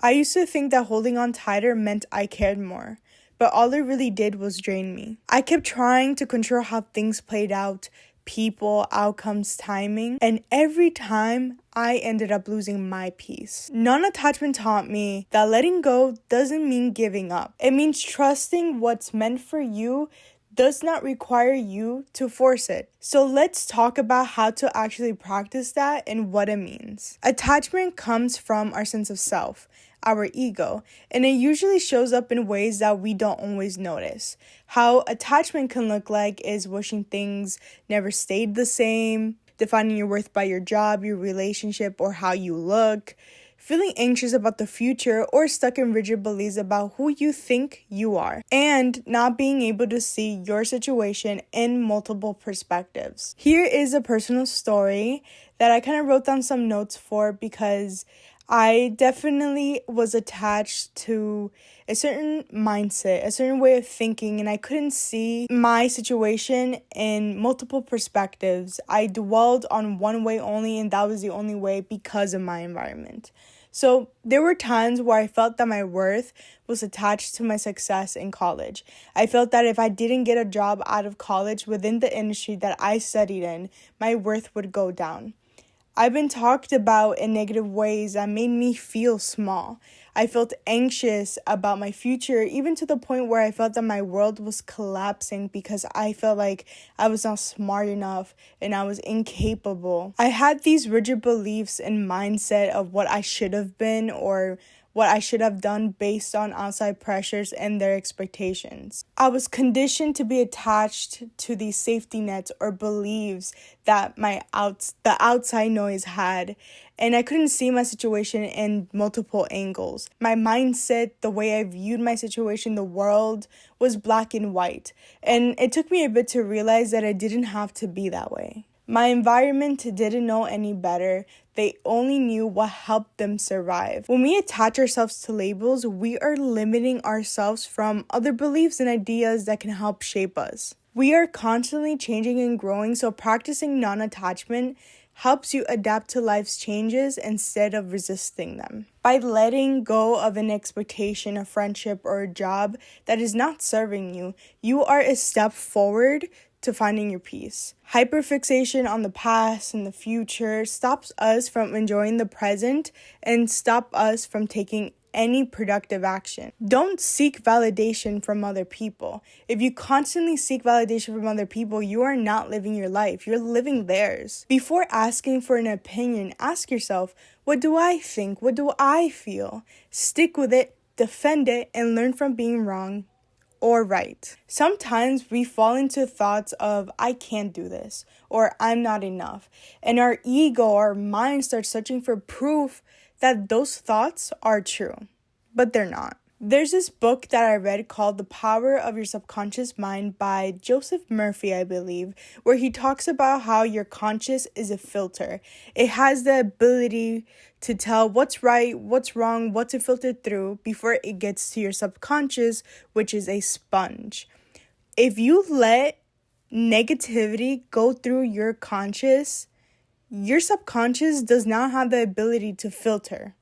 I used to think that holding on tighter meant I cared more, but all it really did was drain me. I kept trying to control how things played out, people, outcomes, timing, and every time I ended up losing my peace. Non-attachment taught me that letting go doesn't mean giving up. It means trusting what's meant for you does not require you to force it. So let's talk about how to actually practice that and what it means. Attachment comes from our sense of self, our ego, and it usually shows up in ways that we don't always notice. How attachment can look like is wishing things never stayed the same, defining your worth by your job, your relationship, or how you look, feeling anxious about the future or stuck in rigid beliefs about who you think you are, and not being able to see your situation in multiple perspectives. Here is a personal story that I kind of wrote down some notes for because I definitely was attached to a certain mindset, a certain way of thinking, and I couldn't see my situation in multiple perspectives. I dwelled on one way only, and that was the only way because of my environment. So there were times where I felt that my worth was attached to my success in college. I felt that if I didn't get a job out of college within the industry that I studied in, my worth would go down. I've been talked about in negative ways that made me feel small. I felt anxious about my future, even to the point where I felt that my world was collapsing because I felt like I was not smart enough and I was incapable. I had these rigid beliefs and mindset of what I should have been or what I should have done based on outside pressures and their expectations. I was conditioned to be attached to these safety nets or beliefs that the outside noise had, and I couldn't see my situation in multiple angles. My mindset, the way I viewed my situation, the world, was black and white, and it took me a bit to realize that I didn't have to be that way. My environment didn't know any better. They only knew what helped them survive. When we attach ourselves to labels, we are limiting ourselves from other beliefs and ideas that can help shape us. We are constantly changing and growing, so practicing non-attachment helps you adapt to life's changes instead of resisting them. By letting go of an expectation, a friendship, or a job that is not serving you, you are a step forward to finding your peace. Hyperfixation on the past and the future stops us from enjoying the present and stop us from taking any productive action. Don't seek validation from other people. If you constantly seek validation from other people, you are not living your life. You're living theirs. Before asking for an opinion, ask yourself, what do I think? What do I feel? Stick with it, defend it, and learn from being wrong or right. Sometimes we fall into thoughts of, I can't do this, or I'm not enough. And our ego, our mind starts searching for proof that those thoughts are true, but they're not. There's this book that I read called The Power of Your Subconscious Mind by Joseph Murphy, I believe, where he talks about how your conscious is a filter. It has the ability to tell what's right, what's wrong, what to filter through before it gets to your subconscious, which is a sponge. If you let negativity go through your conscious, your subconscious does not have the ability to filter.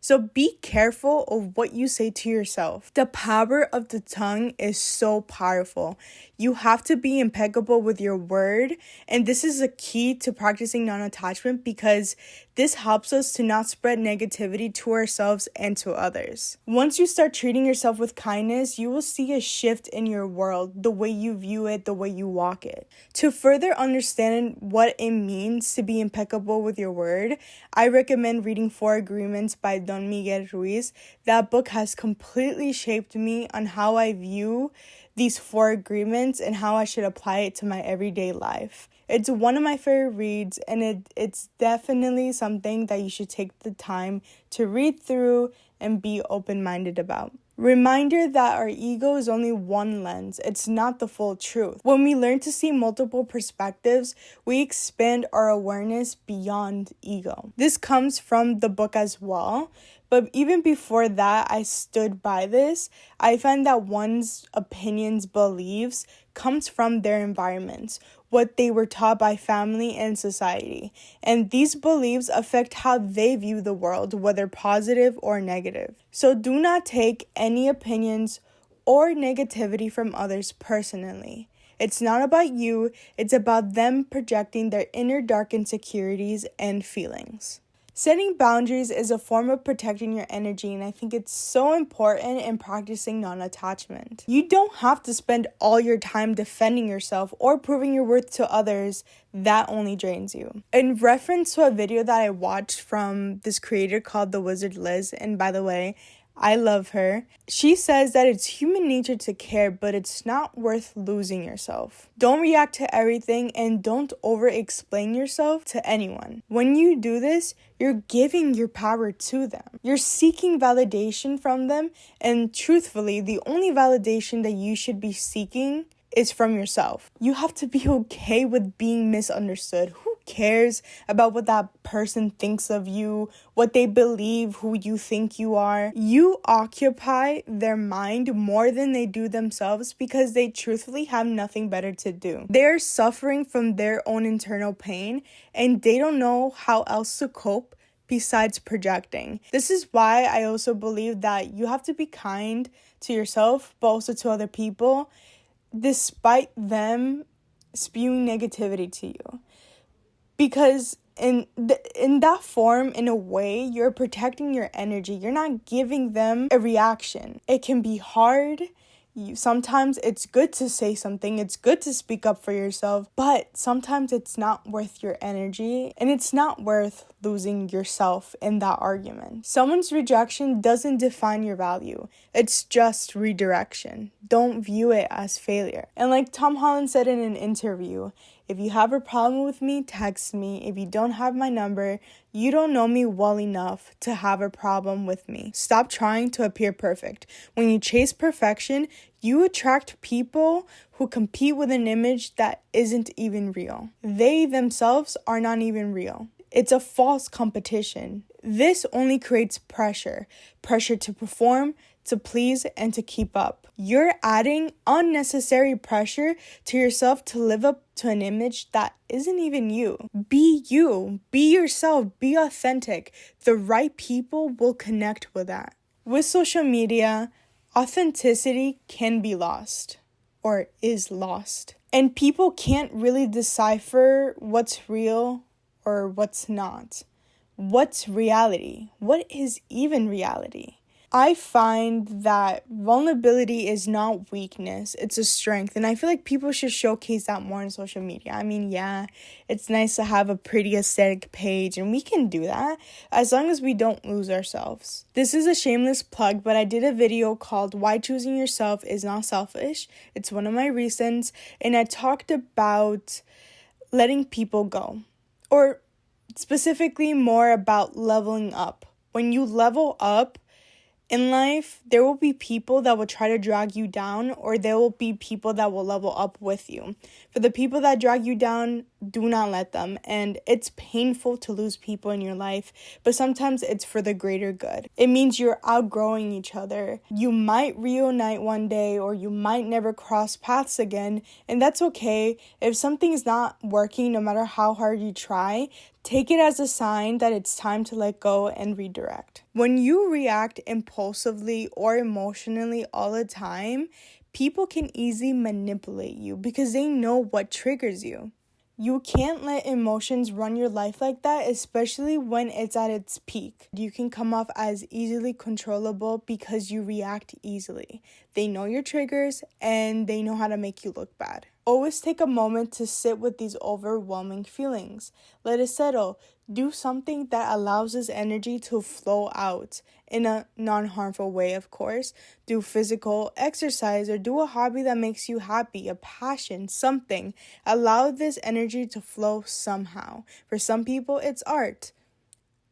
So be careful of what you say to yourself. The power of the tongue is so powerful. You have to be impeccable with your word, and this is a key to practicing non-attachment because this helps us to not spread negativity to ourselves and to others. Once you start treating yourself with kindness, you will see a shift in your world, the way you view it, the way you walk it. To further understand what it means to be impeccable with your word, I recommend reading 4 Agreements by Don Miguel Ruiz. That book has completely shaped me on how I view these 4 agreements and how I should apply it to my everyday life. It's one of my favorite reads, and it's definitely something that you should take the time to read through and be open-minded about. Reminder that our ego is only one lens. It's not the full truth. When we learn to see multiple perspectives, we expand our awareness beyond ego. This comes from the book as well, But even before that, I stood by this. I find that one's opinions, beliefs comes from their environments, what they were taught by family and society. And these beliefs affect how they view the world, whether positive or negative. So do not take any opinions or negativity from others personally. It's not about you, it's about them projecting their inner dark insecurities and feelings. Setting boundaries is a form of protecting your energy, and I think it's so important in practicing non-attachment. You don't have to spend all your time defending yourself or proving your worth to others. That only drains you. In reference to a video that I watched from this creator called The Wizard Liz, and by the way, I love her. She says that it's human nature to care, but it's not worth losing yourself. Don't react to everything and don't over-explain yourself to anyone. When you do this, you're giving your power to them. You're seeking validation from them, and truthfully, the only validation that you should be seeking is from yourself. You have to be okay with being misunderstood. Who cares about what that person thinks of you, what they believe, who you think you are? You occupy their mind more than they do themselves because they truthfully have nothing better to do. They're suffering from their own internal pain and they don't know how else to cope besides projecting. This is why I also believe that you have to be kind to yourself, but also to other people, despite them spewing negativity to you. Because in that form, in a way, you're protecting your energy. You're not giving them a reaction. It can be hard. Sometimes it's good to say something. It's good to speak up for yourself. But sometimes it's not worth your energy. And it's not worth losing yourself in that argument. Someone's rejection doesn't define your value. It's just redirection. Don't view it as failure. And like Tom Holland said in an interview, if you have a problem with me, text me. If you don't have my number, you don't know me well enough to have a problem with me. Stop trying to appear perfect. When you chase perfection, you attract people who compete with an image that isn't even real. They themselves are not even real. It's a false competition. This only creates pressure to perform, to please, and to keep up. You're adding unnecessary pressure to yourself to live up to an image that isn't even you. Be you. Be yourself. Be authentic. The right people will connect with that. With social media, authenticity can be lost or is lost. And people can't really decipher what's real or what's not. What's reality? What is even reality? I find that vulnerability is not weakness, it's a strength. And I feel like people should showcase that more on social media. I mean, yeah, it's nice to have a pretty aesthetic page, and we can do that as long as we don't lose ourselves. This is a shameless plug, but I did a video called Why Choosing Yourself Is Not Selfish. It's one of my recents, and I talked about letting people go, or specifically more about leveling up. When you level up in life, there will be people that will try to drag you down, or there will be people that will level up with you. For the people that drag you down, do not let them. And it's painful to lose people in your life, but sometimes it's for the greater good. It means you're outgrowing each other. You might reunite one day, or you might never cross paths again, and that's okay. If something's not working, no matter how hard you try, take it as a sign that it's time to let go and redirect. When you react impulsively or emotionally all the time, people can easily manipulate you because they know what triggers you. You can't let emotions run your life like that, especially when it's at its peak. You can come off as easily controllable because you react easily. They know your triggers and they know how to make you look bad. Always take a moment to sit with these overwhelming feelings. Let it settle. Do something that allows this energy to flow out in a non-harmful way, of course. Do physical exercise or do a hobby that makes you happy, a passion, something. Allow this energy to flow somehow. For some people, it's art.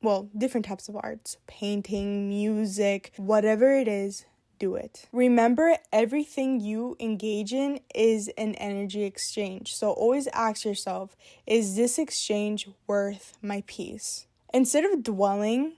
Well, different types of arts. Painting, music, whatever it is. Do it. Remember, everything you engage in is an energy exchange. So always ask yourself, is this exchange worth my peace? Instead of dwelling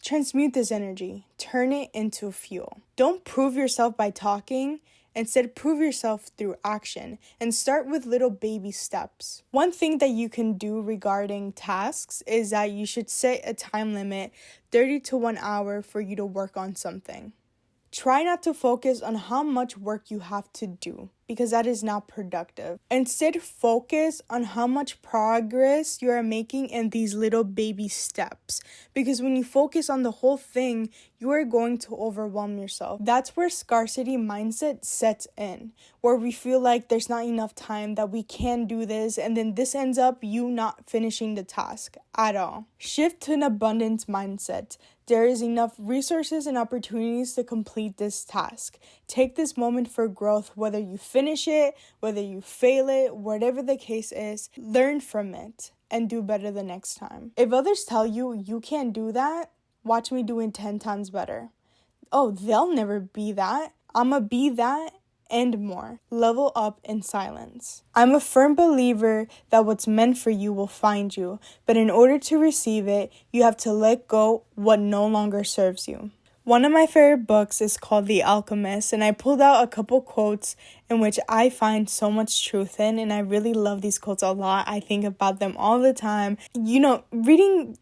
Transmute this energy. Turn it into fuel. Don't prove yourself by talking. Instead, prove yourself through action and start with little baby steps. One thing that you can do regarding tasks is that you should set a time limit, 30 to 1 hour, for you to work on something. Try not to focus on how much work you have to do because that is not productive. Instead, focus on how much progress you are making in these little baby steps. Because when you focus on the whole thing, you are going to overwhelm yourself. That's where scarcity mindset sets in, where we feel like there's not enough time, that we can do this, and then this ends up you not finishing the task at all. Shift to an abundance mindset. There is enough resources and opportunities to complete this task. Take this moment for growth, whether you finish it, whether you fail it, whatever the case is, learn from it and do better the next time. If others tell you you can't do that, watch me doing 10 times better. Oh, they'll never be that. I'ma be that and more. Level up in silence. I'm a firm believer that what's meant for you will find you, but in order to receive it, you have to let go what no longer serves you. One of my favorite books is called The Alchemist, and I pulled out a couple quotes in which I find so much truth in, and I really love these quotes a lot. I think about them all the time. Reading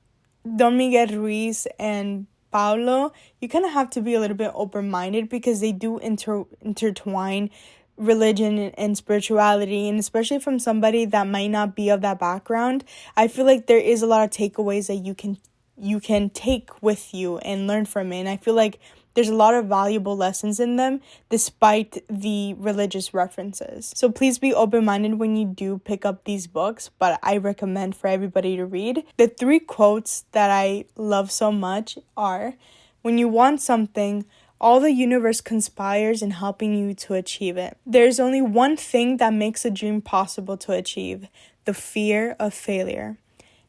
Don Miguel Ruiz and Paulo, you kind of have to be a little bit open-minded because they do intertwine religion and spirituality, and especially from somebody that might not be of that background, I feel like there is a lot of takeaways that you can take with you and learn from it, and I feel like there's a lot of valuable lessons in them despite the religious references. So please be open-minded when you do pick up these books, but I recommend for everybody to read. The 3 quotes that I love so much are, when you want something, all the universe conspires in helping you to achieve it. There's only one thing that makes a dream possible to achieve: the fear of failure.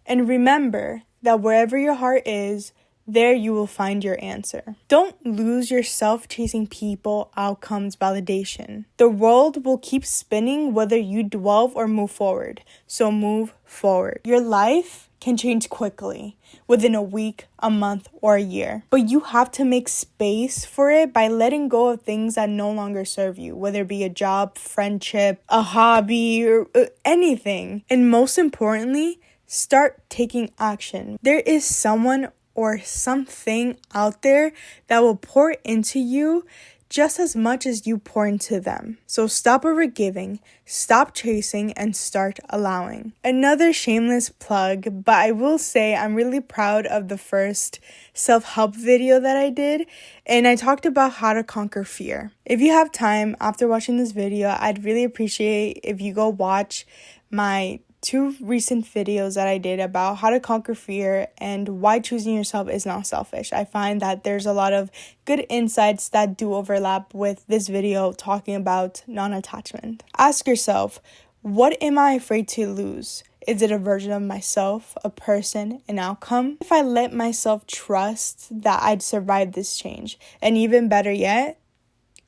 And remember that wherever your heart is, there you will find your answer. Don't lose yourself chasing people, outcomes, validation. The world will keep spinning whether you dwell or move forward. So move forward. Your life can change quickly, within a week, a month, or a year. But you have to make space for it by letting go of things that no longer serve you, whether it be a job, friendship, a hobby, or anything. And most importantly, start taking action. There is someone or something out there that will pour into you just as much as you pour into them. So stop overgiving, stop chasing, and start allowing. Another shameless plug, but I will say I'm really proud of the first self-help video that I did, and I talked about how to conquer fear. If you have time after watching this video, I'd really appreciate if you go watch my 2 recent videos that I did about how to conquer fear and why choosing yourself is not selfish. I find that there's a lot of good insights that do overlap with this video talking about non-attachment. Ask yourself, what am I afraid to lose? Is it a version of myself, a person, an outcome? If I let myself trust that I'd survive this change, and even better yet,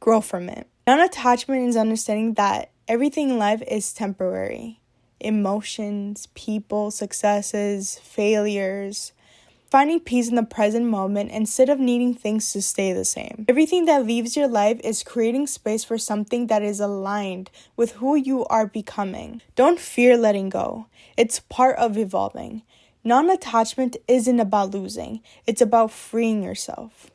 grow from it. Non-attachment is understanding that everything in life is temporary. Emotions, people, successes, failures. Finding peace in the present moment instead of needing things to stay the same. Everything that leaves your life is creating space for something that is aligned with who you are becoming. Don't fear letting go. It's part of evolving. Non-attachment isn't about losing. It's about freeing yourself.